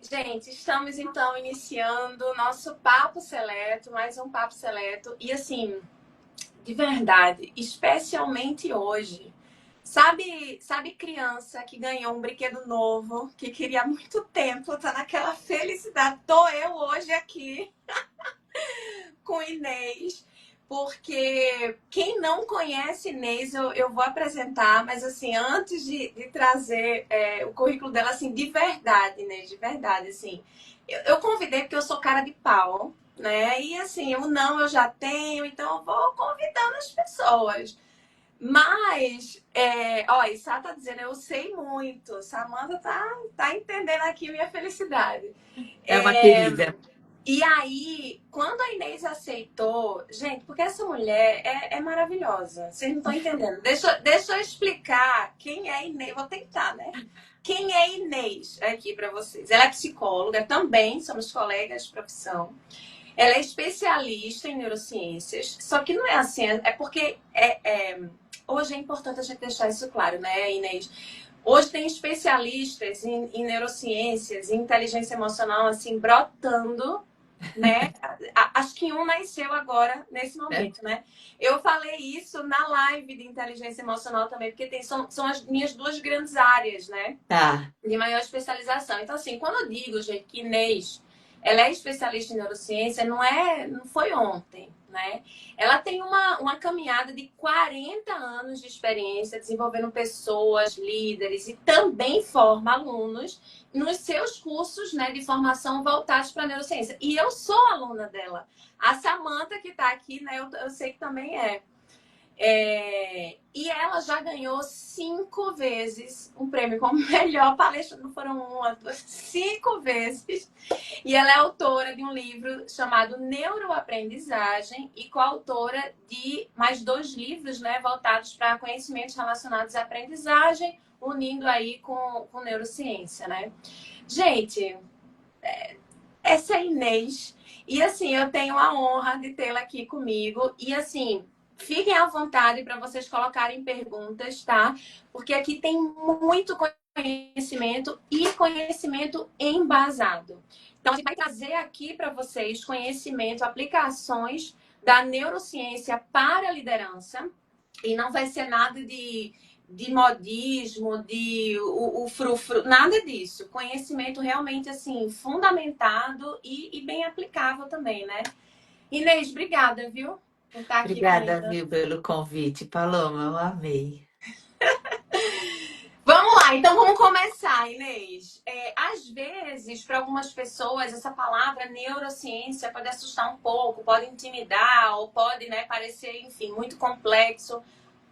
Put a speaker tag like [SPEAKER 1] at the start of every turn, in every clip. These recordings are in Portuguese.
[SPEAKER 1] Gente, estamos então iniciando o nosso papo seleto, mais um papo seleto. E assim, de verdade, especialmente hoje. Sabe criança que ganhou um brinquedo novo, que queria há muito tempo, tá naquela felicidade. Tô eu hoje aqui com Inês, porque quem não conhece Inês, eu vou apresentar, mas assim, antes de trazer o currículo dela, assim, de verdade, Inês, de verdade, assim, eu convidei porque eu sou cara de pau, né? E assim, o não eu já tenho, então eu vou convidando as pessoas. Mas, ó, Sá tá dizendo, eu sei muito. Samanta tá entendendo aqui minha felicidade.
[SPEAKER 2] É uma
[SPEAKER 1] É,
[SPEAKER 2] querida.
[SPEAKER 1] e aí, quando a Inês aceitou, gente, porque essa mulher é maravilhosa, vocês não estão entendendo. Deixa eu explicar quem é Inês, vou tentar, né? Quem é Inês aqui para vocês? Ela é psicóloga também, somos colegas de profissão. Ela é especialista em neurociências, só que não é assim, é porque hoje é importante a gente deixar isso claro, né, Inês? Hoje tem especialistas em neurociências, em inteligência emocional, assim, brotando, né? Acho que um nasceu agora, nesse
[SPEAKER 2] Né?
[SPEAKER 1] momento, né? Eu falei isso na live de inteligência emocional também, porque são as minhas duas grandes áreas, né?
[SPEAKER 2] Tá.
[SPEAKER 1] De maior especialização. Então, assim, quando eu digo, gente, que Inês, ela é especialista em neurociência, não foi ontem, né? Ela tem uma caminhada de 40 anos de experiência desenvolvendo pessoas, líderes e também forma alunos nos seus cursos, né, de formação voltados para a neurociência. E eu sou aluna dela. A Samanta, que está aqui, né, eu sei que também é. E ela já ganhou 5 vezes um prêmio como melhor palestra, não foram uma, duas, 5 vezes. E ela é autora de um livro chamado Neuroaprendizagem e coautora de mais 2 livros, né, voltados para conhecimentos relacionados à aprendizagem, unindo aí com neurociência, né? Gente, essa é a Inês. E assim, eu tenho a honra de tê-la aqui comigo. E assim, fiquem à vontade para vocês colocarem perguntas, tá? Porque aqui tem muito conhecimento e conhecimento embasado. Então, a gente vai trazer aqui para vocês conhecimento, aplicações da neurociência para a liderança. E não vai ser nada de modismo, de o frufru, nada disso. Conhecimento realmente assim, fundamentado e bem aplicável também, né? Inês, obrigada, viu? Por estar aqui
[SPEAKER 2] Obrigada,
[SPEAKER 1] comigo.
[SPEAKER 2] viu, pelo convite. Paloma, eu amei.
[SPEAKER 1] Vamos lá, então vamos começar, Inês. Às vezes, para algumas pessoas, essa palavra neurociência pode assustar um pouco, pode intimidar, ou pode, né, parecer, enfim, muito complexo.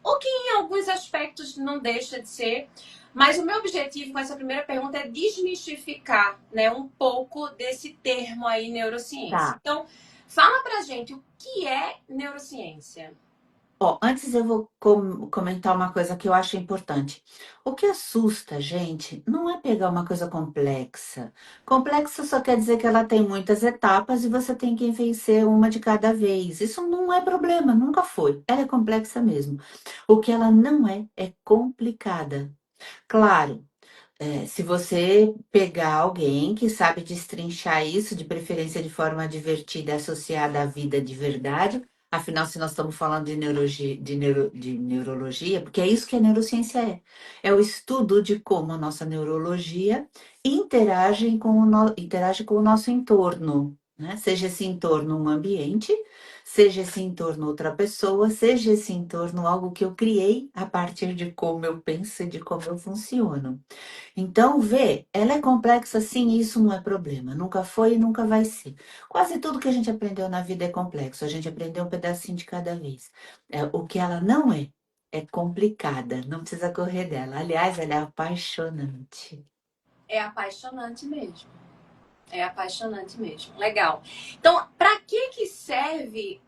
[SPEAKER 1] O que em alguns aspectos não deixa de ser. Mas o meu objetivo com essa primeira pergunta é desmistificar, né, um pouco desse termo aí, neurociência.
[SPEAKER 2] Tá.
[SPEAKER 1] Então, fala pra gente o que é neurociência.
[SPEAKER 2] Ó, antes eu vou comentar uma coisa que eu acho importante. O que assusta a gente não é pegar uma coisa complexa. Complexa só quer dizer que ela tem muitas etapas e você tem que vencer uma de cada vez. Isso não é problema, nunca foi. Ela é complexa mesmo. O que ela não é complicada. Claro. Se você pegar alguém que sabe destrinchar isso, de preferência de forma divertida, associada à vida de verdade, afinal, se nós estamos falando de neurologia, de neurologia, porque é isso que a neurociência é o estudo de como a nossa neurologia interage com o nosso entorno, né? Seja esse entorno um ambiente, seja esse entorno outra pessoa, seja esse entorno algo que eu criei a partir de como eu penso e de como eu funciono. Então, vê, ela é complexa sim, isso não é problema. Nunca foi e nunca vai ser. Quase tudo que a gente aprendeu na vida é complexo. A gente aprendeu um pedacinho de cada vez. O que ela não é complicada. Não precisa correr dela. Aliás, ela é apaixonante.
[SPEAKER 1] É apaixonante mesmo. É apaixonante mesmo. Legal. Então, para que serve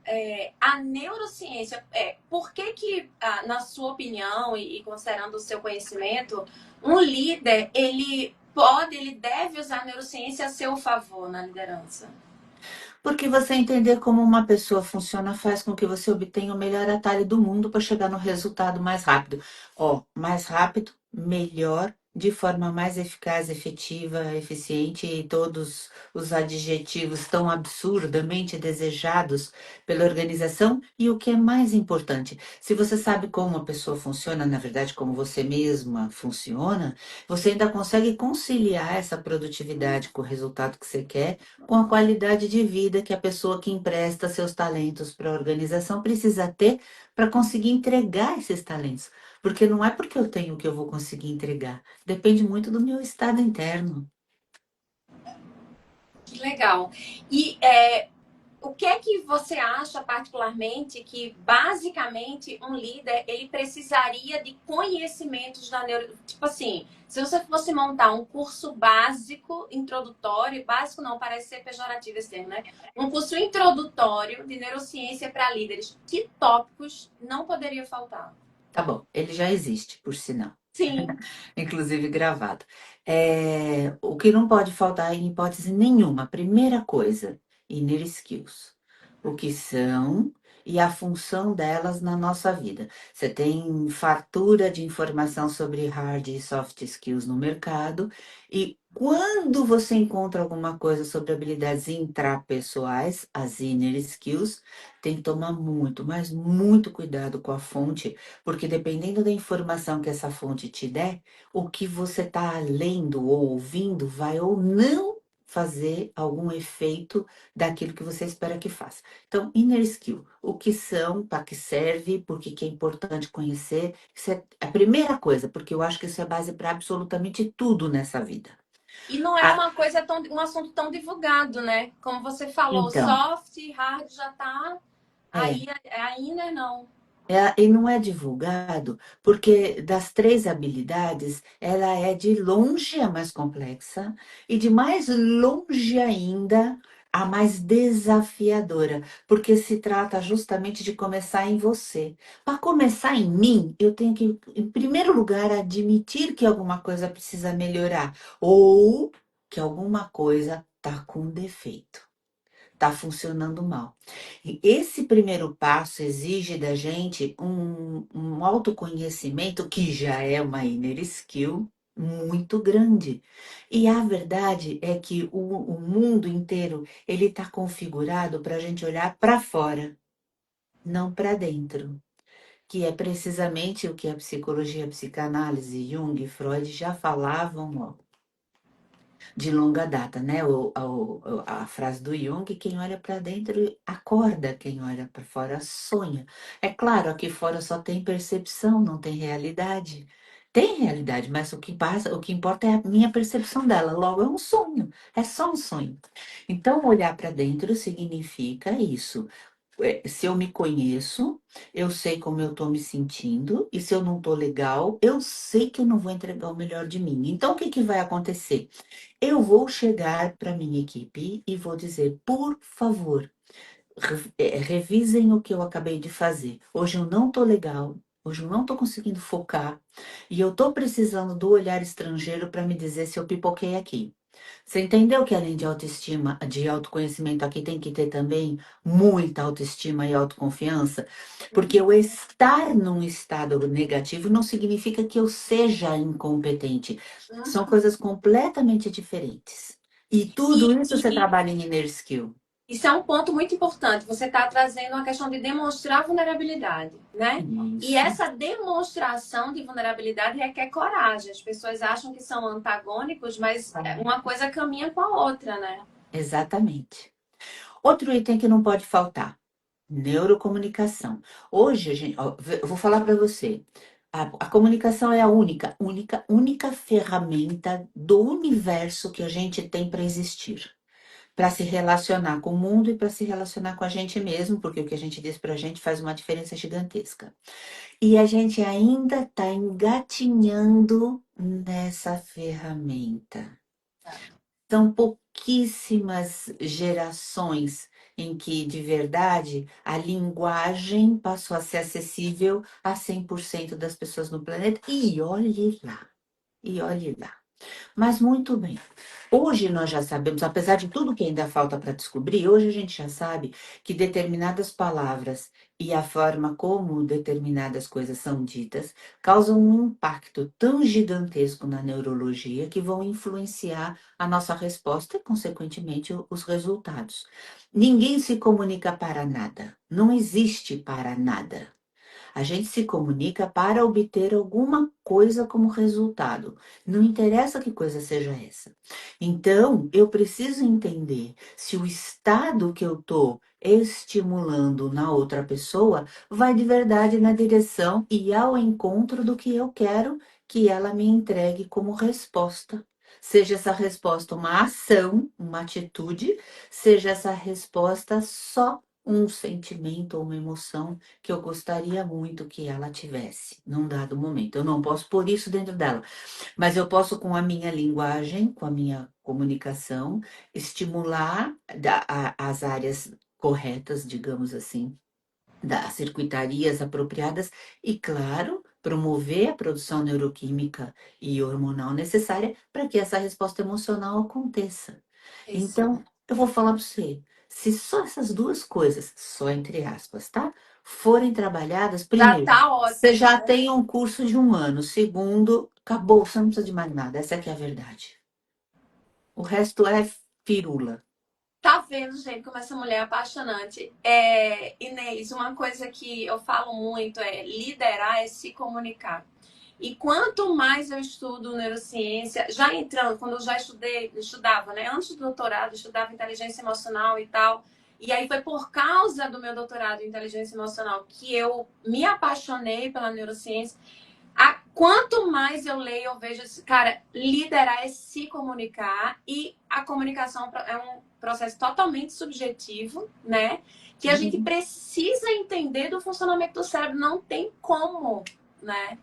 [SPEAKER 1] a neurociência? Por que, na sua opinião e considerando o seu conhecimento, um líder ele deve usar a neurociência a seu favor na liderança?
[SPEAKER 2] Porque você entender como uma pessoa funciona faz com que você obtenha o melhor atalho do mundo para chegar no resultado mais rápido. Ó, mais rápido, melhor, de forma mais eficaz, efetiva, eficiente e todos os adjetivos tão absurdamente desejados pela organização. E o que é mais importante, se você sabe como a pessoa funciona, na verdade, como você mesma funciona, você ainda consegue conciliar essa produtividade com o resultado que você quer, com a qualidade de vida que a pessoa que empresta seus talentos para a organização precisa ter para conseguir entregar esses talentos. Porque não é porque eu tenho que eu vou conseguir entregar. Depende muito do meu estado interno.
[SPEAKER 1] Que legal. E o que é que você acha particularmente que basicamente um líder ele precisaria de conhecimentos da neuro, tipo assim, se você fosse montar um curso básico, introdutório, básico não, parece ser pejorativo esse termo, né? Um curso introdutório de neurociência para líderes, que tópicos não poderia faltar?
[SPEAKER 2] Tá bom, ele já existe, por sinal.
[SPEAKER 1] Sim.
[SPEAKER 2] Inclusive gravado. O que não pode faltar em hipótese nenhuma, primeira coisa, inner skills. O que são e a função delas na nossa vida. Você tem fartura de informação sobre hard e soft skills no mercado, e quando você encontra alguma coisa sobre habilidades intrapessoais, as inner skills, tem que tomar muito, mas muito cuidado com a fonte, porque dependendo da informação que essa fonte te der, o que você está lendo ou ouvindo vai ou não fazer algum efeito daquilo que você espera que faça. Então, inner skill, o que são, para que serve, por que que é importante conhecer, isso é a primeira coisa, porque eu acho que isso é base para absolutamente tudo nessa vida.
[SPEAKER 1] E não é
[SPEAKER 2] Ah,
[SPEAKER 1] uma coisa tão, um assunto tão divulgado, né? Como você falou,
[SPEAKER 2] então,
[SPEAKER 1] soft, hard já tá.
[SPEAKER 2] é.
[SPEAKER 1] Aí a inner não.
[SPEAKER 2] E não é divulgado porque das três habilidades, ela é de longe a mais complexa e de mais longe ainda a mais desafiadora, porque se trata justamente de começar em você. Para começar em mim, eu tenho que, em primeiro lugar, admitir que alguma coisa precisa melhorar ou que alguma coisa está com defeito, está funcionando mal. E esse primeiro passo exige da gente um autoconhecimento que já é uma inner skill muito grande. E a verdade é que o mundo inteiro ele está configurado para a gente olhar para fora, não para dentro. Que é precisamente o que a psicologia, a psicanálise, Jung e Freud já falavam de longa data, né? A frase do Jung, quem olha para dentro acorda, quem olha para fora sonha. É claro, aqui fora só tem percepção, não tem realidade. Tem realidade, mas o que passa, o que importa é a minha percepção dela. Logo, é um sonho, é só um sonho. Então, olhar para dentro significa isso. Se eu me conheço, eu sei como eu estou me sentindo, e se eu não estou legal, eu sei que eu não vou entregar o melhor de mim. Então, o que que vai acontecer? Eu vou chegar para minha equipe e vou dizer, por favor, revisem o que eu acabei de fazer. Hoje eu não estou legal, hoje eu não estou conseguindo focar e eu estou precisando do olhar estrangeiro para me dizer se eu pipoquei aqui. Você entendeu que além de autoestima, de autoconhecimento, aqui tem que ter também muita autoestima e autoconfiança? Porque eu estar num estado negativo não significa que eu seja incompetente. São coisas completamente diferentes. E tudo
[SPEAKER 1] E,
[SPEAKER 2] isso você
[SPEAKER 1] e
[SPEAKER 2] trabalha em inner skill.
[SPEAKER 1] isso é um ponto muito importante. Você está trazendo uma questão de demonstrar vulnerabilidade, né? E
[SPEAKER 2] Isso.
[SPEAKER 1] essa demonstração de vulnerabilidade requer coragem. As pessoas acham que são antagônicos, mas uma coisa caminha com a outra, né?
[SPEAKER 2] Exatamente. Outro item que não pode faltar, neurocomunicação. Hoje, ó, eu vou falar para você, a comunicação é a única ferramenta do universo que a gente tem para existir, para se relacionar com o mundo e para se relacionar com a gente mesmo, porque o que a gente diz para a gente faz uma diferença gigantesca. E a gente ainda está engatinhando nessa ferramenta. São pouquíssimas gerações em que, de verdade, a linguagem passou a ser acessível a 100% das pessoas no planeta. E olhe lá, e olhe lá. Mas muito bem. Hoje nós já sabemos, apesar de tudo que ainda falta para descobrir, hoje a gente já sabe que determinadas palavras e a forma como determinadas coisas são ditas causam um impacto tão gigantesco na neurologia que vão influenciar a nossa resposta e, consequentemente, os resultados. Ninguém se comunica para nada. Não existe para nada. A gente se comunica para obter alguma coisa como resultado. Não interessa que coisa seja essa. Então, eu preciso entender se o estado que eu estou estimulando na outra pessoa vai de verdade na direção e ao encontro do que eu quero que ela me entregue como resposta. Seja essa resposta uma ação, uma atitude, seja essa resposta só um sentimento ou uma emoção que eu gostaria muito que ela tivesse num dado momento. Eu não posso pôr isso dentro dela, mas eu posso, com a minha linguagem, com a minha comunicação, estimular as áreas corretas, digamos assim, das circuitarias apropriadas e, claro, promover a produção neuroquímica e hormonal necessária para que essa resposta emocional aconteça.
[SPEAKER 1] Isso.
[SPEAKER 2] Então, eu vou falar para você, se só essas duas coisas, só entre aspas, tá? Forem trabalhadas,
[SPEAKER 1] Já
[SPEAKER 2] primeiro,
[SPEAKER 1] tá
[SPEAKER 2] você
[SPEAKER 1] ótimo,
[SPEAKER 2] já
[SPEAKER 1] né?
[SPEAKER 2] tem um curso de 1 ano. Segundo, acabou, você não precisa de mais nada. Essa aqui é a verdade. O resto é firula.
[SPEAKER 1] Tá vendo, gente, como essa mulher é apaixonante. Inês, uma coisa que eu falo muito é liderar é se comunicar. E quanto mais eu estudo neurociência, já entrando, quando eu já estudava, né? Antes do doutorado, estudava inteligência emocional e tal. E aí foi por causa do meu doutorado em inteligência emocional que eu me apaixonei pela neurociência. Quanto mais eu leio, eu vejo, cara, liderar é se comunicar e a comunicação é um processo totalmente subjetivo, né? Que a gente
[SPEAKER 2] Uhum.
[SPEAKER 1] precisa entender do funcionamento do cérebro, não tem como, né?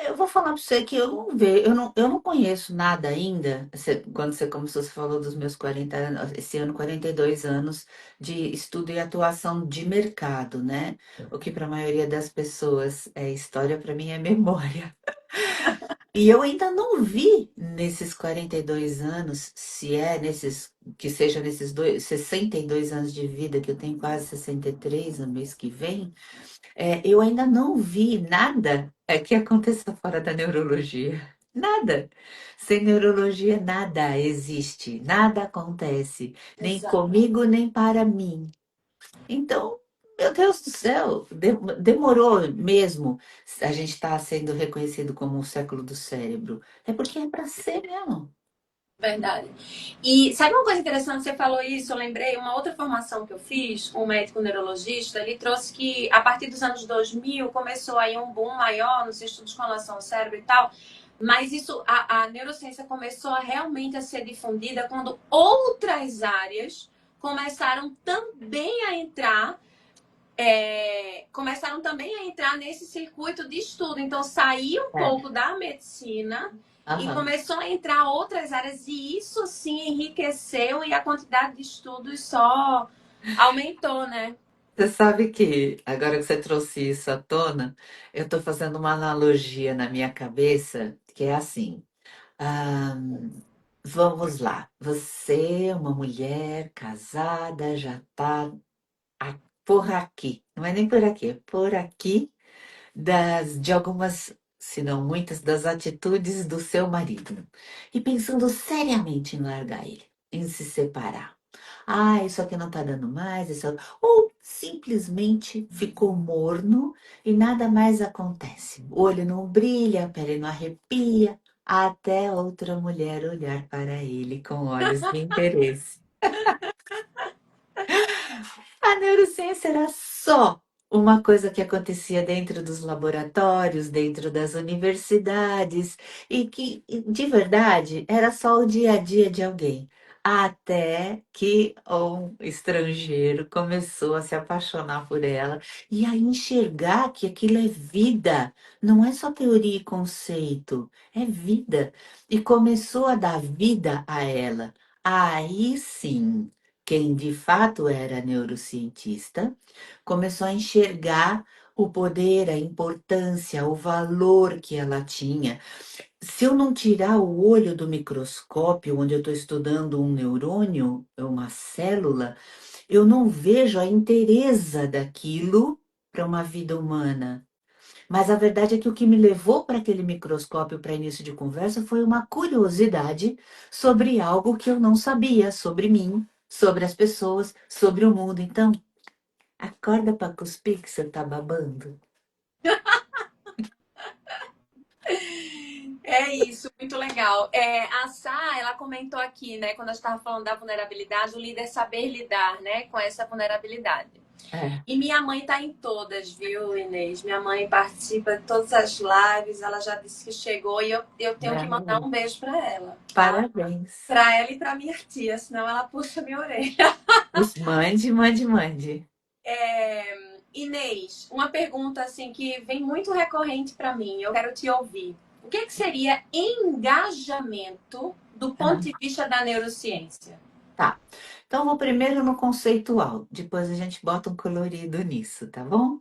[SPEAKER 2] Eu vou falar para você que eu não vejo, eu não conheço nada ainda. Quando você começou, você falou dos meus 40 anos, esse ano 42 anos de estudo e atuação de mercado, né? O que para a maioria das pessoas é história, para mim é memória. E eu ainda não vi nesses 42 anos, se é nesses, que seja nesses 62 anos de vida, que eu tenho quase 63 no mês que vem, eu ainda não vi nada que aconteça fora da neurologia. Nada. Sem neurologia, nada existe, nada acontece, nem
[SPEAKER 1] Exato.
[SPEAKER 2] comigo, nem para mim. Então, meu Deus do céu, demorou mesmo a gente estar sendo reconhecido como o século do cérebro. É porque é para ser mesmo.
[SPEAKER 1] Verdade. E sabe uma coisa interessante? Você falou isso, eu lembrei, uma outra formação que eu fiz, um médico neurologista, ele trouxe que a partir dos anos 2000 começou aí um boom maior nos estudos com relação ao cérebro e tal, mas isso, a neurociência começou a realmente a ser difundida quando outras áreas começaram também a entrar começaram também a entrar nesse circuito de estudo. Então, saiu um
[SPEAKER 2] É.
[SPEAKER 1] pouco da medicina e
[SPEAKER 2] Aham.
[SPEAKER 1] começou a entrar outras áreas, e isso sim enriqueceu e a quantidade de estudos só aumentou, né?
[SPEAKER 2] Você sabe que, agora que você trouxe isso à tona, eu estou fazendo uma analogia na minha cabeça, que é assim. ah, Vamos lá. Você é uma mulher casada, já está por aqui. Não é nem por aqui, é por aqui de algumas, se não muitas, das atitudes do seu marido. E pensando seriamente em largar ele, em se separar. Ah, isso aqui não tá dando mais, ou simplesmente ficou morno e nada mais acontece. O olho não brilha, a pele não arrepia, até outra mulher olhar para ele com olhos de interesse. A neurociência era só uma coisa que acontecia dentro dos laboratórios, dentro das universidades, e que, de verdade, era só o dia a dia de alguém. Até que um estrangeiro começou a se apaixonar por ela e a enxergar que aquilo é vida, não é só teoria e conceito, é vida. E começou a dar vida a ela. Aí sim, quem de fato era neurocientista, começou a enxergar o poder, a importância, o valor que ela tinha. Se eu não tirar o olho do microscópio, onde eu estou estudando um neurônio, uma célula, eu não vejo a inteireza daquilo para uma vida humana. Mas a verdade é que o que me levou para aquele microscópio para início de conversa foi uma curiosidade sobre algo que eu não sabia sobre mim, sobre as pessoas, sobre o mundo. Então, acorda para cuspir que você tá babando.
[SPEAKER 1] É isso, muito legal. A Sá, ela comentou aqui, né, quando a gente estava falando da vulnerabilidade, o líder saber lidar, né, com essa vulnerabilidade.
[SPEAKER 2] É,
[SPEAKER 1] E minha mãe tá em todas, viu, Inês? Minha mãe participa de todas as lives, ela já disse que chegou e eu tenho que mandar
[SPEAKER 2] bravo.
[SPEAKER 1] um beijo para ela, tá?
[SPEAKER 2] Parabéns.
[SPEAKER 1] Para ela e para minha tia, senão ela puxa minha orelha.
[SPEAKER 2] Mande, mande, mande.
[SPEAKER 1] Inês, uma pergunta assim que vem muito recorrente para mim, eu quero te ouvir. O que, que seria engajamento do ponto de vista da neurociência?
[SPEAKER 2] Tá. Então, vou primeiro no conceitual, depois a gente bota um colorido nisso, tá bom?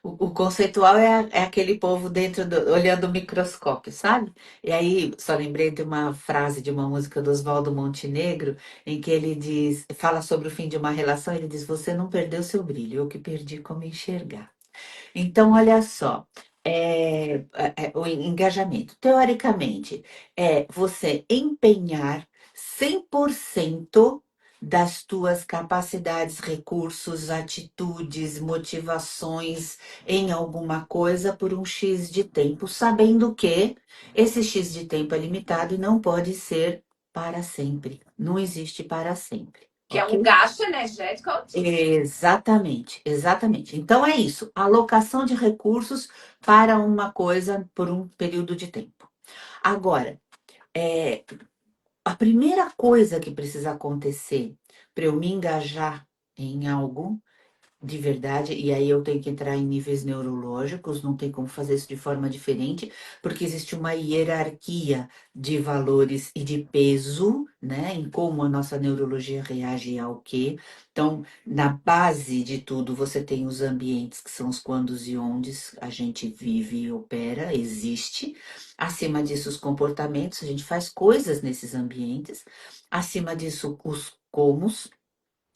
[SPEAKER 2] O conceitual é aquele povo dentro do, olhando o microscópio, sabe? E aí, só lembrei de uma frase de uma música do Oswaldo Montenegro, em que ele diz, fala sobre o fim de uma relação, ele diz, você não perdeu seu brilho, eu que perdi como enxergar. Então, olha só, o engajamento, teoricamente, é você empenhar 100% das tuas capacidades, recursos, atitudes, motivações em alguma coisa por um X de tempo, sabendo que esse X de tempo é limitado e não pode ser para sempre. Não existe para sempre,
[SPEAKER 1] Que é um
[SPEAKER 2] ok?
[SPEAKER 1] gasto energético altíssimo.
[SPEAKER 2] Exatamente, exatamente. Então é isso, alocação de recursos para uma coisa por um período de tempo. Agora, é, a primeira coisa que precisa acontecer para eu me engajar em algo de verdade, e aí eu tenho que entrar em níveis neurológicos, não tem como fazer isso de forma diferente, porque existe uma hierarquia de valores e de peso, né, em como a nossa neurologia reage ao quê. Então, na base de tudo, você tem os ambientes, que são os quandos e ondes a gente vive e opera, existe. Acima disso, os comportamentos, a gente faz coisas nesses ambientes. Acima disso, os comos,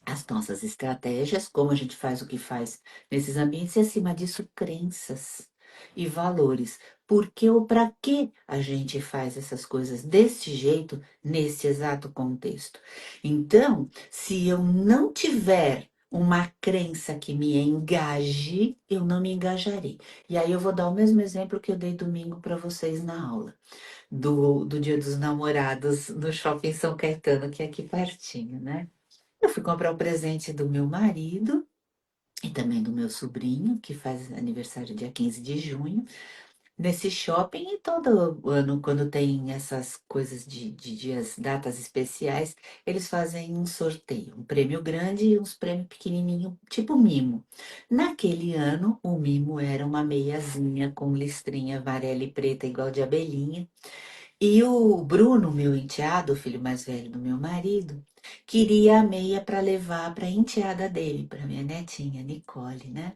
[SPEAKER 2] as nossas estratégias, como a gente faz o que faz nesses ambientes, e acima disso, crenças e valores. Por que ou para que a gente faz essas coisas desse jeito, nesse exato contexto? Então, se eu não tiver uma crença que me engaje, eu não me engajarei. E aí eu vou dar o mesmo exemplo que eu dei domingo para vocês na aula, do Dia dos Namorados no Shopping São Caetano, que é aqui pertinho, né? Eu fui comprar o presente do meu marido e também do meu sobrinho, que faz aniversário dia 15 de junho, nesse shopping. E todo ano, quando tem essas coisas de dias, datas especiais, eles fazem um sorteio, um prêmio grande e uns prêmios pequenininhos, tipo mimo. Naquele ano, o mimo era uma meiazinha com listrinha amarela e preta, igual de abelhinha. E o Bruno, meu enteado, o filho mais velho do meu marido, queria a meia para levar para a enteada dele, para minha netinha, Nicole, né?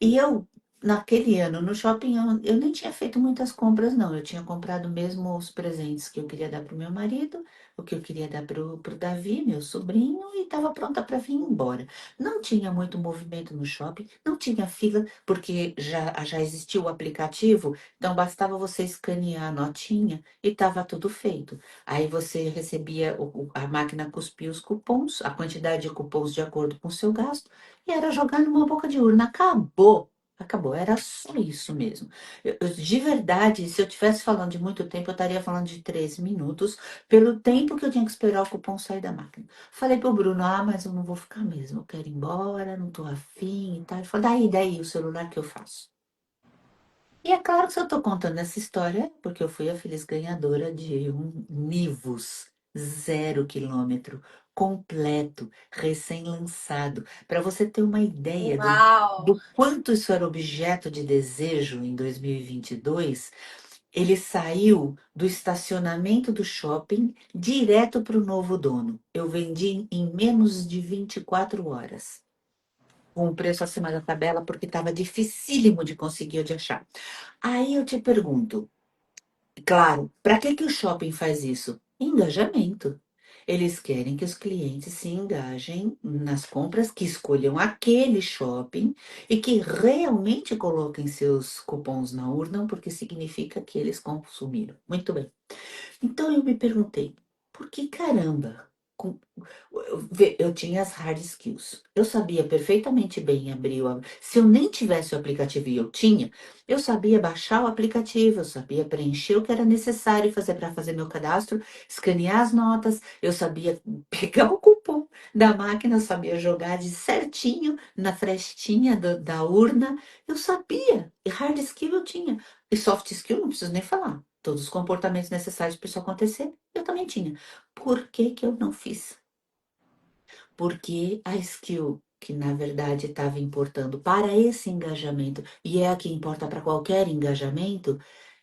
[SPEAKER 2] E eu, naquele ano, no shopping, eu nem tinha feito muitas compras, não. Eu tinha comprado mesmo os presentes que eu queria dar para o meu marido, o que eu queria dar para o Davi, meu sobrinho, e estava pronta para vir embora. Não tinha muito movimento no shopping, não tinha fila, porque já existia o aplicativo, então bastava você escanear a notinha e estava tudo feito. Aí você recebia, a máquina cuspia os cupons, a quantidade de cupons de acordo com o seu gasto, e era jogar numa boca de urna. Acabou. Acabou. Era só isso mesmo. De verdade, se eu estivesse falando de muito tempo, eu estaria falando de 3 minutos, pelo tempo que eu tinha que esperar o cupom sair da máquina. Falei pro Bruno, mas eu não vou ficar mesmo. Eu quero ir embora, não tô afim e tal. Ele falou, daí, o celular que eu faço. E é claro que se eu estou contando essa história, é porque eu fui a feliz ganhadora de um Nivus 0 km, completo, recém-lançado. Para você ter uma ideia
[SPEAKER 1] Uau!
[SPEAKER 2] do quanto isso era objeto de desejo em 2022, ele saiu do estacionamento do shopping direto para o novo dono. Eu vendi em menos de 24 horas, com o preço acima da tabela, porque estava dificílimo de conseguir, de achar. Aí eu te pergunto, Claro, para que que o shopping faz isso? Engajamento. Eles querem que os clientes se engajem nas compras, que escolham aquele shopping e que realmente coloquem seus cupons na urna, porque significa que eles consumiram. Muito bem. Então eu me perguntei, por que caramba? Eu tinha as hard skills. Eu sabia perfeitamente bem abrir o. Se eu nem tivesse o aplicativo e eu tinha, eu sabia baixar o aplicativo, eu sabia preencher o que era necessário fazer para fazer meu cadastro, escanear as notas, eu sabia pegar o cupom da máquina, eu sabia jogar de certinho na frestinha da urna. Eu sabia. E hard skill eu tinha. E soft skill não preciso nem falar. Todos os comportamentos necessários para isso acontecer, eu também tinha. Por que que eu não fiz? Porque a skill que na verdade estava importando para esse engajamento, e é a que importa para qualquer engajamento,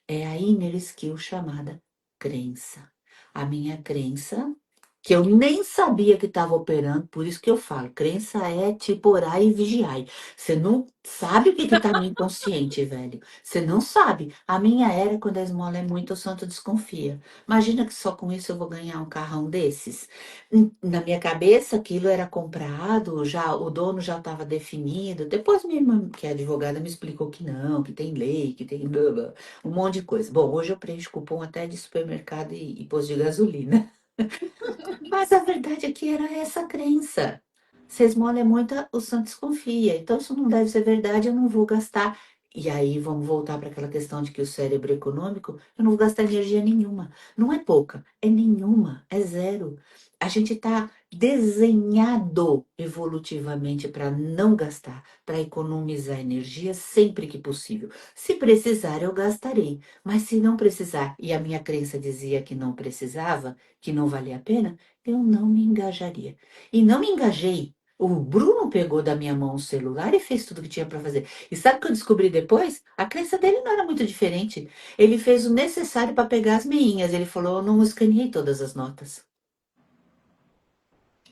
[SPEAKER 2] é a inner skill chamada crença. A minha crença, que eu nem sabia que estava operando, por isso que eu falo, crença é tipo orar e vigiar. Você não sabe o que está no inconsciente, velho. Você não sabe. A minha era, quando a esmola é muito, o santo desconfia. Imagina que só com isso eu vou ganhar um carrão desses. Na minha cabeça, aquilo era comprado, já o dono já estava definido. Depois minha irmã, que é advogada, me explicou que não, que tem lei, que tem blá, blá, um monte de coisa. Bom, hoje eu preencho cupom até de supermercado e posto de gasolina. Mas a verdade é que era essa crença. Se a esmola é muita, o santo desconfia. Então, isso não deve ser verdade, eu não vou gastar. E aí, vamos voltar para aquela questão de que o cérebro é econômico, eu não vou gastar energia nenhuma. Não é pouca, é nenhuma, é zero. A gente está desenhado evolutivamente para não gastar, para economizar energia sempre que possível. Se precisar, eu gastarei. Mas se não precisar, e a minha crença dizia que não precisava, que não valia a pena, eu não me engajaria. E não me engajei. O Bruno pegou da minha mão o celular e fez tudo o que tinha para fazer. E sabe o que eu descobri depois? A crença dele não era muito diferente. Ele fez o necessário para pegar as meinhas. Ele falou: eu não escaneei todas as notas.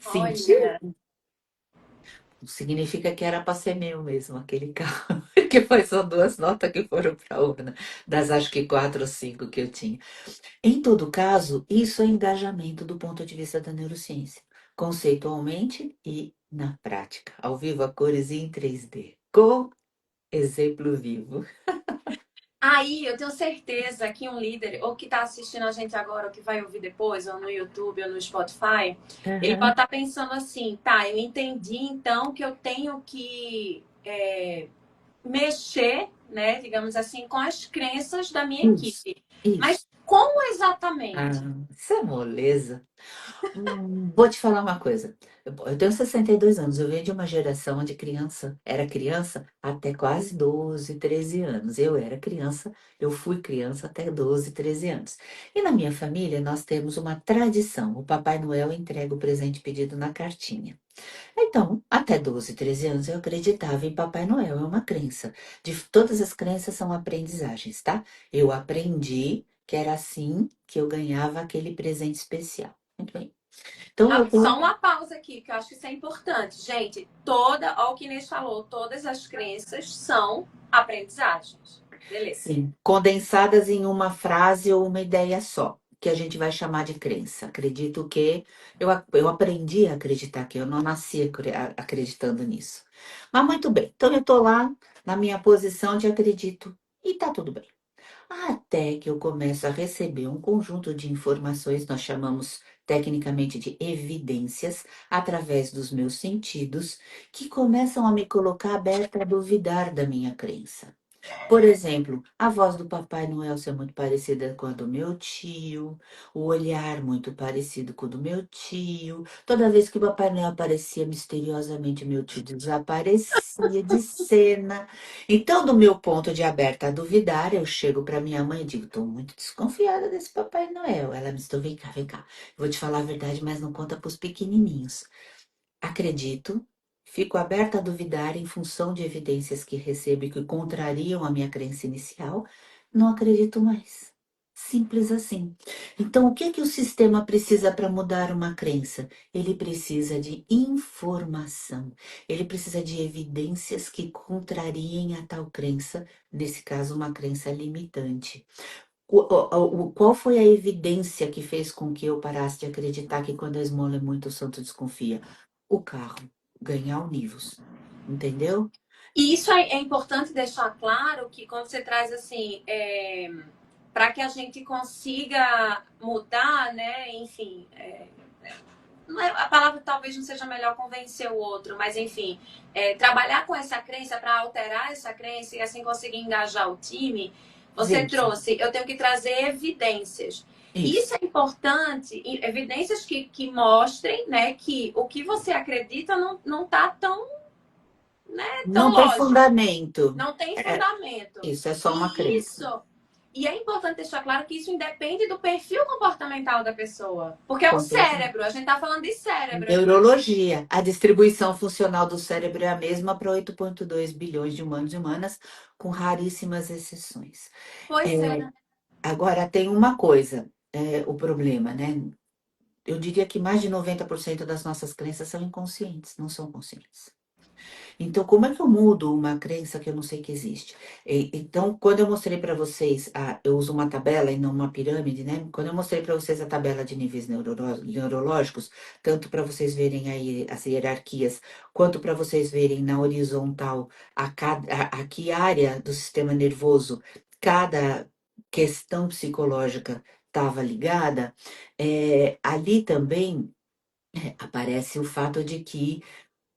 [SPEAKER 1] Olha.
[SPEAKER 2] Sentiu? Significa que era para ser meu mesmo, aquele carro. Que foi só duas notas que foram para a urna, das acho que quatro ou cinco que eu tinha. Em todo caso, isso é engajamento do ponto de vista da neurociência, conceitualmente e na prática, ao vivo a cores e em 3D, com exemplo vivo.
[SPEAKER 1] Aí eu tenho certeza que um líder, ou que está assistindo a gente agora, ou que vai ouvir depois, ou no YouTube, ou no Spotify, ele pode
[SPEAKER 2] Aham.
[SPEAKER 1] estar pensando assim, tá, eu entendi então que eu tenho que mexer, né, digamos assim, com as crenças da minha
[SPEAKER 2] Isso,
[SPEAKER 1] equipe.
[SPEAKER 2] isso.
[SPEAKER 1] Mas como
[SPEAKER 2] Ah,
[SPEAKER 1] exatamente?
[SPEAKER 2] isso é moleza. Vou te falar uma coisa. Eu tenho 62 anos. Eu venho de uma geração onde criança era criança até quase 12, 13 anos. Eu era criança, eu fui criança até 12, 13 anos. E na minha família nós temos uma tradição. O Papai Noel entrega o presente pedido na cartinha. Então, até 12, 13 anos eu acreditava em Papai Noel. É uma crença. De todas as crenças são aprendizagens, tá? Eu aprendi que era assim que eu ganhava aquele presente especial. Muito bem. Então
[SPEAKER 1] Ah,
[SPEAKER 2] eu
[SPEAKER 1] só
[SPEAKER 2] tenho,
[SPEAKER 1] uma pausa aqui, que eu acho que isso é importante. Gente, ó, o que Inês falou, todas as crenças são aprendizagens. Beleza.
[SPEAKER 2] sim, condensadas em uma frase ou uma ideia só, que a gente vai chamar de crença. Acredito que eu aprendi a acreditar que eu não nasci acreditando nisso. Mas muito bem. Então eu estou lá na minha posição de acredito e tá tudo bem. Até que eu começo a receber um conjunto de informações, nós chamamos tecnicamente de evidências, através dos meus sentidos, que começam a me colocar aberta a duvidar da minha crença. Por exemplo, a voz do Papai Noel ser muito parecida com a do meu tio, o olhar muito parecido com o do meu tio. Toda vez que o Papai Noel aparecia misteriosamente, meu tio desaparecia de cena. Então, do meu ponto de aberta a duvidar, eu chego para minha mãe e digo: estou muito desconfiada desse Papai Noel. Ela me diz: vem cá, vem cá. Vou te falar a verdade, mas não conta para os pequenininhos. Acredito, fico aberta a duvidar em função de evidências que recebo e que contrariam a minha crença inicial, não acredito mais. Simples assim. Então, o que é que o sistema precisa para mudar uma crença? Ele precisa de informação. Ele precisa de evidências que contrariem a tal crença, nesse caso, uma crença limitante. Qual foi a evidência que fez com que eu parasse de acreditar que quando a esmola é muito, o santo desconfia? O carro ganhar univos, entendeu?
[SPEAKER 1] E isso é importante deixar claro que quando você traz assim, para que a gente consiga mudar, né? Enfim, a palavra talvez não seja melhor convencer o outro, mas enfim, trabalhar com essa crença para alterar essa crença e assim conseguir engajar o time. Você
[SPEAKER 2] Veja,
[SPEAKER 1] trouxe, eu tenho que trazer evidências.
[SPEAKER 2] isso.
[SPEAKER 1] Isso é importante, evidências que mostrem, né, que o que você acredita não tá tão, né, tão
[SPEAKER 2] Não tem
[SPEAKER 1] lógico,
[SPEAKER 2] fundamento.
[SPEAKER 1] não tem
[SPEAKER 2] É,
[SPEAKER 1] fundamento.
[SPEAKER 2] isso é só uma
[SPEAKER 1] E
[SPEAKER 2] crença.
[SPEAKER 1] isso, e é importante deixar claro que isso independe do perfil comportamental da pessoa. Porque é o
[SPEAKER 2] Com certeza.
[SPEAKER 1] cérebro, a gente tá falando de cérebro aqui.
[SPEAKER 2] Neurologia. A distribuição funcional do cérebro é a mesma para 8,2 bilhões de humanos e humanas, com raríssimas exceções.
[SPEAKER 1] Pois é.
[SPEAKER 2] É, agora, tem uma coisa, o problema, né? Eu diria que mais de 90% das nossas crenças são inconscientes, não são conscientes. Então, como é que eu mudo uma crença que eu não sei que existe? Então, quando eu mostrei para vocês, eu uso uma tabela e não uma pirâmide, né? Quando eu mostrei para vocês a tabela de níveis neurológicos, tanto para vocês verem aí as hierarquias, quanto para vocês verem na horizontal a que área do sistema nervoso cada questão psicológica estava ligada, ali também aparece o fato de que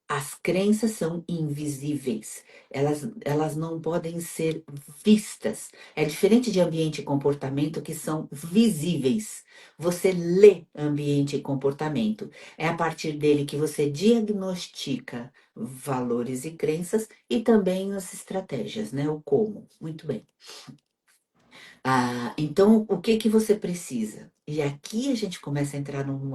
[SPEAKER 2] as crenças são invisíveis, elas não podem ser vistas. É diferente de ambiente e comportamento que são visíveis. Você lê ambiente e comportamento. É a partir dele que você diagnostica valores e crenças e também as estratégias, né? O como. Muito bem. Então, o que que você precisa? E aqui a gente começa a entrar num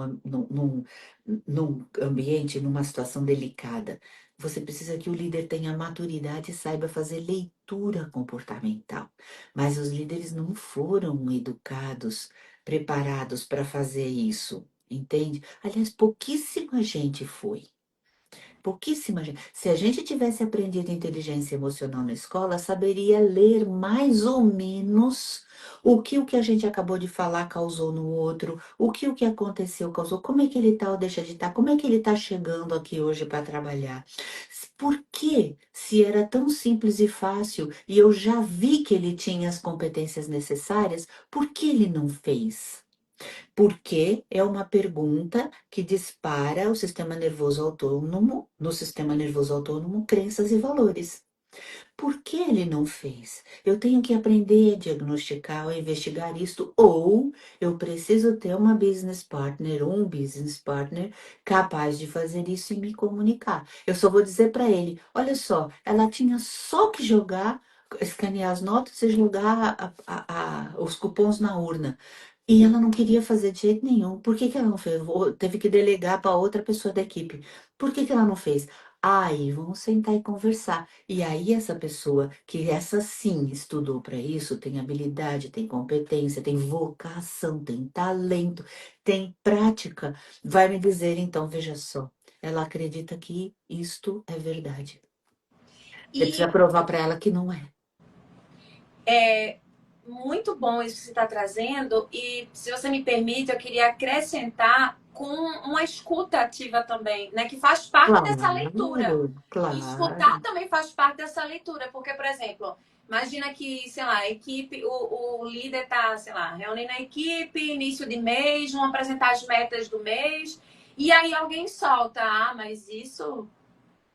[SPEAKER 2] ambiente, numa situação delicada. Você precisa que o líder tenha maturidade e saiba fazer leitura comportamental. Mas os líderes não foram educados, preparados para fazer isso, entende? Aliás, pouquíssima gente foi. Pouquíssima gente. Se a gente tivesse aprendido inteligência emocional na escola, saberia ler mais ou menos o que a gente acabou de falar causou no outro, o que aconteceu causou, como é que ele está ou deixa de estar, como é que ele está chegando aqui hoje para trabalhar. Por que, se era tão simples e fácil, e eu já vi que ele tinha as competências necessárias, por que ele não fez? Porque é uma pergunta que dispara o sistema nervoso autônomo, no sistema nervoso autônomo, crenças e valores. Por que ele não fez? Eu tenho que aprender a diagnosticar ou investigar isto, ou eu preciso ter uma business partner ou um business partner capaz de fazer isso e me comunicar. Eu só vou dizer para ele: olha só, ela tinha só que jogar, escanear as notas e jogar os cupons na urna. E ela não queria fazer de jeito nenhum. Por que que ela não fez? Teve que delegar para outra pessoa da equipe. Por que que ela não fez? Aí, vamos sentar e conversar. E aí, essa pessoa, que essa sim estudou para isso, tem habilidade, tem competência, tem vocação, tem talento, tem prática, vai me dizer, então, veja só, ela acredita que isto é verdade. Você precisa
[SPEAKER 1] E
[SPEAKER 2] provar para ela que não é.
[SPEAKER 1] é muito bom isso que você está trazendo. E se você me permite, eu queria acrescentar com uma escuta ativa também, né? Que faz parte dessa leitura.
[SPEAKER 2] Claro,
[SPEAKER 1] E escutar
[SPEAKER 2] claro.
[SPEAKER 1] também faz parte dessa leitura, porque, por exemplo, imagina que, sei lá, a equipe, o líder tá, sei lá, reunindo a equipe, início de mês, vão apresentar as metas do mês, e aí alguém solta, mas isso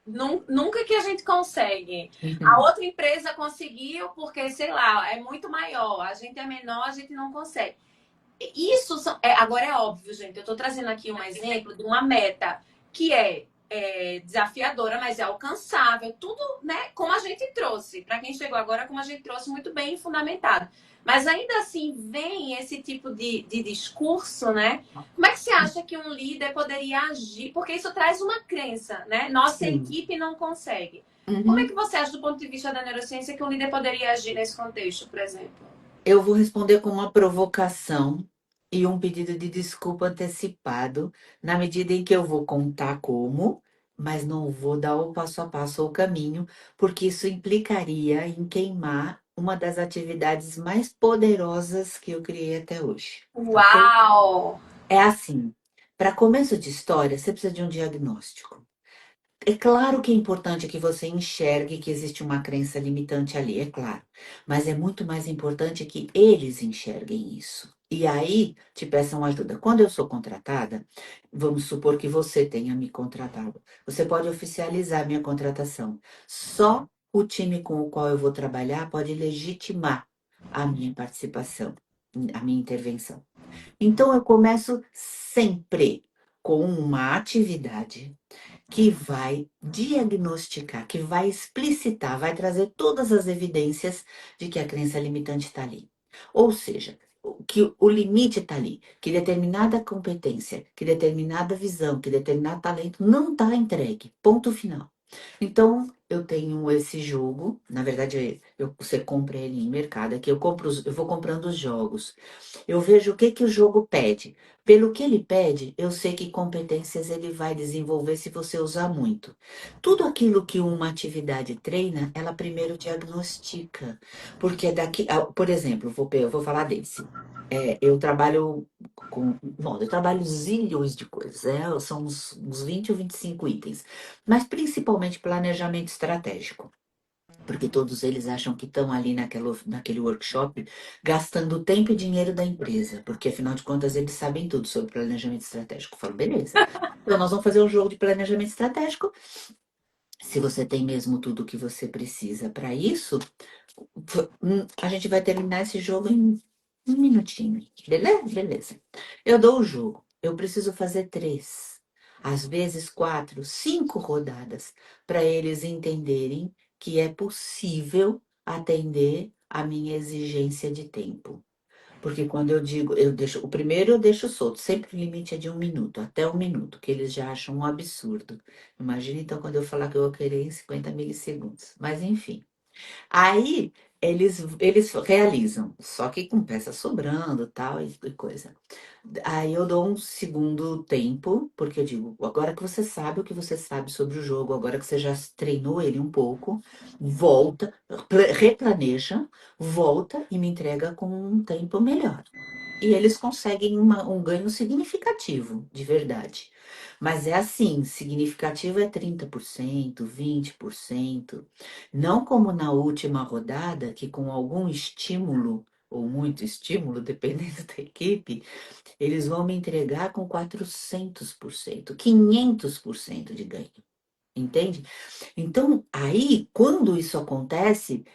[SPEAKER 1] nunca que a gente consegue. A
[SPEAKER 2] Uhum.
[SPEAKER 1] outra empresa conseguiu porque, sei lá, é muito maior, a gente é menor, a gente não consegue. Isso agora é óbvio, gente. Eu estou trazendo aqui um exemplo de uma meta que é desafiadora, mas é alcançável. Tudo, né? Como a gente trouxe. Para quem chegou agora, como a gente trouxe, muito bem fundamentado. Mas ainda assim vem esse tipo de discurso, né? Como é que você acha que um líder poderia agir? Porque isso traz uma crença, né? Nossa
[SPEAKER 2] Sim.
[SPEAKER 1] equipe não consegue. Como é que
[SPEAKER 2] Uhum.
[SPEAKER 1] você acha, do ponto de vista da neurociência, que um líder poderia agir nesse contexto, por exemplo?
[SPEAKER 2] Eu vou responder com uma provocação e um pedido de desculpa antecipado, na medida em que eu vou contar como, mas não vou dar o passo a passo ou o caminho, porque isso implicaria em queimar uma das atividades mais poderosas que eu criei até hoje, ok?
[SPEAKER 1] Uau!
[SPEAKER 2] É assim, para começo de história, você precisa de um diagnóstico. É claro que é importante que você enxergue que existe uma crença limitante ali, é claro. Mas é muito mais importante que eles enxerguem isso. E aí te peçam ajuda. Quando eu sou contratada, vamos supor que você tenha me contratado. Você pode oficializar minha contratação. Só o time com o qual eu vou trabalhar pode legitimar a minha participação, a minha intervenção. Então eu começo sempre com uma atividade que vai diagnosticar, que vai explicitar, vai trazer todas as evidências de que a crença limitante está ali. Ou seja, que o limite está ali, que determinada competência, que determinada visão, que determinado talento não está entregue. Ponto final. Então, eu tenho esse jogo, na verdade, você compra ele em mercado, aqui eu vou comprando os jogos. Eu vejo o que que o jogo pede. Pelo que ele pede, eu sei que competências ele vai desenvolver se você usar muito. Tudo aquilo que uma atividade treina, ela primeiro diagnostica. Porque daqui, por exemplo, eu vou falar desse. Eu trabalho bom, eu trabalho zilhões de coisas, são uns 20 ou 25 itens, mas principalmente planejamento estratégico. Porque todos eles acham que estão ali naquele workshop gastando tempo e dinheiro da empresa, porque afinal de contas eles sabem tudo sobre planejamento estratégico. Eu falo, beleza. Então nós vamos fazer um jogo de planejamento estratégico. Se você tem mesmo tudo o que você precisa para isso, a gente vai terminar esse jogo em um minutinho. Beleza? Beleza. Eu dou o jogo. Eu preciso fazer 3, às vezes 4, 5 rodadas para eles entenderem que é possível atender a minha exigência de tempo. Porque quando eu digo, o primeiro eu deixo solto, sempre o limite é de 1 minuto, até 1 minuto, que eles já acham um absurdo. Imagina então quando eu falar que eu vou querer em 50 milissegundos. Mas enfim. Aí eles realizam, só que com peça sobrando, tal e coisa. Aí eu dou um segundo tempo, porque eu digo, agora que você sabe o que você sabe sobre o jogo, agora que você já treinou ele um pouco, volta, replaneja, volta e me entrega com um tempo melhor. E eles conseguem um ganho significativo, de verdade. Mas é assim, significativo é 30%, 20%. Não como na última rodada, que com algum estímulo, ou muito estímulo, dependendo da equipe, eles vão me entregar com 400%, 500% de ganho. Entende? Então, aí, quando isso acontece,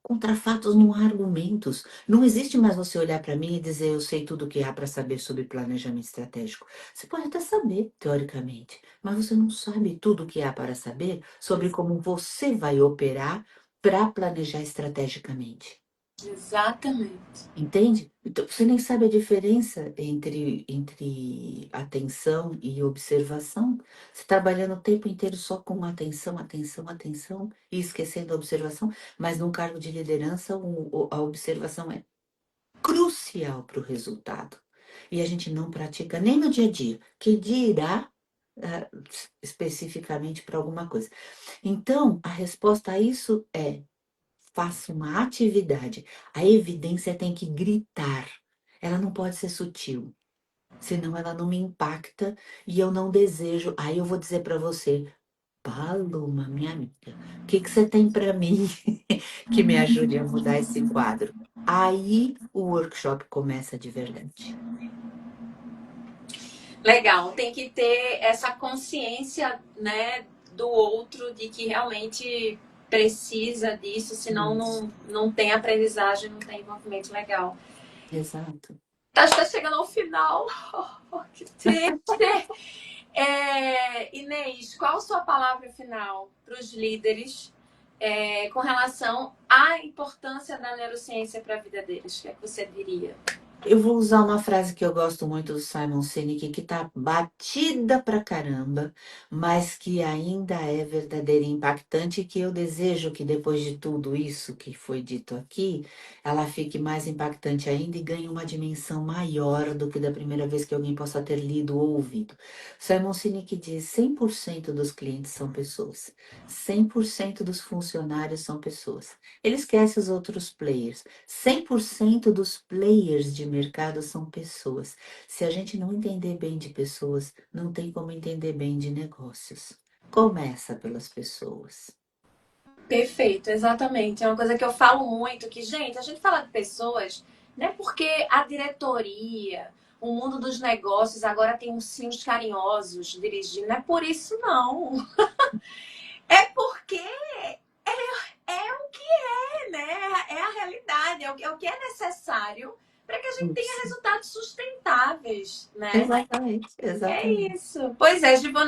[SPEAKER 2] contra fatos não há argumentos. Não existe mais você olhar para mim e dizer eu sei tudo o que há para saber sobre planejamento estratégico. Você pode até saber, teoricamente, mas você não sabe tudo o que há para saber sobre como você vai operar para planejar estrategicamente.
[SPEAKER 1] Exatamente.
[SPEAKER 2] Entende? Então, você nem sabe a diferença entre atenção e observação. Você trabalhando o tempo inteiro só com atenção, atenção, atenção e esquecendo a observação, mas num cargo de liderança, a observação é crucial para o resultado. E a gente não pratica nem no dia a dia, que dirá especificamente para alguma coisa. Então, a resposta a isso é faça uma atividade. A evidência tem que gritar. Ela não pode ser sutil, senão ela não me impacta e eu não desejo. Aí eu vou dizer para você, Paloma, minha amiga, o que que você tem para mim que me ajude a mudar esse quadro? Aí o workshop começa de verdade.
[SPEAKER 1] Legal, tem que ter essa consciência, né, do outro, de que realmente precisa disso, senão
[SPEAKER 2] Isso,
[SPEAKER 1] não tem aprendizagem, não tem envolvimento legal.
[SPEAKER 2] exato.
[SPEAKER 1] Tá chegando ao final. Oh, que triste. Inês, qual a sua palavra final para os líderes com relação à importância da neurociência para a vida deles? O que é que você diria?
[SPEAKER 2] Eu vou usar uma frase que eu gosto muito do Simon Sinek, que tá batida pra caramba, mas que ainda é verdadeira e impactante, e que eu desejo que depois de tudo isso que foi dito aqui, ela fique mais impactante ainda e ganhe uma dimensão maior do que da primeira vez que alguém possa ter lido ou ouvido. Simon Sinek diz: 100% dos clientes são pessoas, 100% dos funcionários são pessoas. Ele esquece os outros players. 100% dos players de mercado são pessoas. Se a gente não entender bem de pessoas, não tem como entender bem de negócios. Começa pelas pessoas.
[SPEAKER 1] Perfeito, exatamente. É uma coisa que eu falo muito, que, gente, a gente fala de pessoas, não é porque a diretoria, o mundo dos negócios agora tem ursinhos carinhosos dirigindo, não é por isso, não. É porque é o que é, né? É a realidade, é o que é necessário para que a gente tenha
[SPEAKER 2] Isso.
[SPEAKER 1] resultados sustentáveis, né?
[SPEAKER 2] Exatamente,
[SPEAKER 1] É
[SPEAKER 2] exatamente.
[SPEAKER 1] isso. Pois é, Gilvan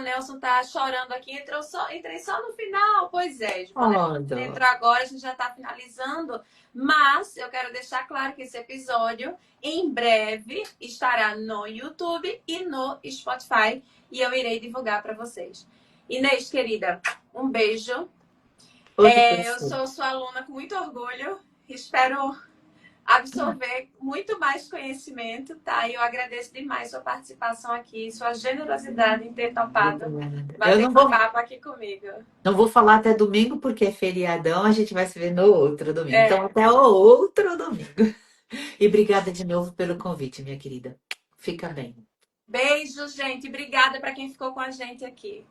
[SPEAKER 1] Nelson tá chorando aqui, entrei só no final. Pois é, Gilvan Nelson
[SPEAKER 2] Oh, dó.
[SPEAKER 1] entrou agora, a gente já tá finalizando. Mas eu quero deixar claro que esse episódio em breve estará no YouTube e no Spotify e eu irei divulgar para vocês. Inês, querida, um beijo.
[SPEAKER 2] Outro
[SPEAKER 1] Eu
[SPEAKER 2] pessoa.
[SPEAKER 1] sou sua aluna com muito orgulho. Espero absorver muito mais conhecimento, tá? E eu agradeço demais sua participação aqui, sua generosidade em ter topado
[SPEAKER 2] Obrigada. Eu
[SPEAKER 1] bater
[SPEAKER 2] não
[SPEAKER 1] esse
[SPEAKER 2] vou,
[SPEAKER 1] papo aqui comigo.
[SPEAKER 2] não vou falar até domingo, porque é feriadão, a gente vai se ver no outro domingo. Então,
[SPEAKER 1] É,
[SPEAKER 2] até o outro domingo. E obrigada de novo pelo convite, minha querida. Fica bem.
[SPEAKER 1] beijo, gente. Obrigada para quem ficou com a gente aqui.